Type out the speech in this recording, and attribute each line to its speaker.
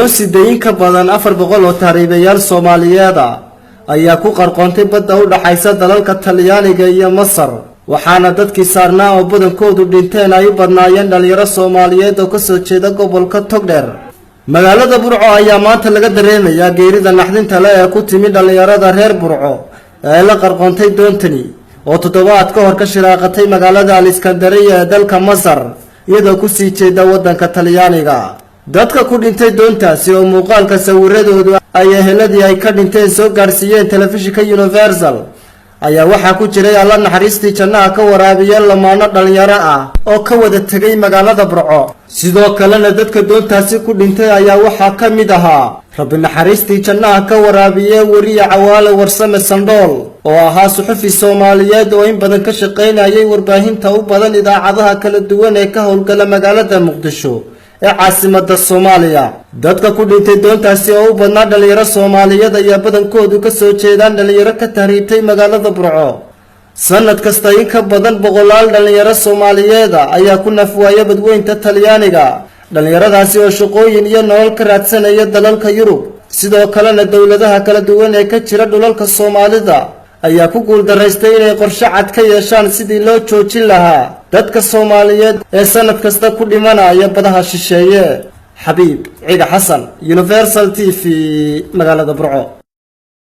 Speaker 1: doon sideeyin ka badan 400 oo taariibayaal Soomaaliyeed ayaa ku qarqoontay badda u dhaxaysa dalalka Talyaaniga iyo Masar waxaana dadkii saarnaa oo badankoodu dhinteen ay u badnaayeen dhalinyaro Soomaaliyeed oo ka soo jeeda gobolka Togdheer. magaalada Burco ayaa maanta laga dareemayaa geerida naxdinta leh ee ku timi dhalinyarada reer Burco ee la qarqoontay doontani oo toddobaad ka hor ka shiraaqatay magaalada Iskandariya ee dalka Masar iyadoo ku sii jeeda wadanka Talyaaniga. dadka ku dhintay doontaasi oo muuqaalka sawiradoodu ay eheladii ay ka dhinteen soo gaarsiiyeen telefishinka Universal ayaa waxaa ku jiray alla naxariistii jannaha ka waraabiya lamaano dhalinyaro ah oo ka wada tagay magaalada Burco. sidoo kalena dadka doontaasi ku dhintay ayaa waxaa ka mid ahaa rabbi naxariistii jannaha ka waraabiya wariye Cawaale Warsame Sandhool oo ahaa suxufi Soomaaliyeed oo in badan ka shaqeynayay warbaahinta u badan idaacadaha kala duwan ee ka howlgala magaalada Muqdisho ee caasimada Soomaaliya. dadka ku dhintay doontaasi oo u badnaa dhalinyaro Soomaaliyeed ayaa badankoodu ka soo jeedaan dhalinyaro ka tahriibtay magaalada Burco. sanad kasta in ka badan 100 dhalinyaro Soomaaliyeed ayaa ku nafwaaya badweynta Talyaaniga. dhalinyaradaasi oo shaqooyin iyo nolol ka raadsanaya dalalka Yurub sidoo kalena dawladaha kala duwan ee ka jira dhulalka Soomaalida ayaa ku guuldareystay inay qorshe cad ka yeeshaan sidii loo joojin lahaa dadka Soomaaliyeed ee sanad kasta ku dhimanaya badaha shisheeye. Xabiib Ciga Xasan, Universal TV, magaalada Burco.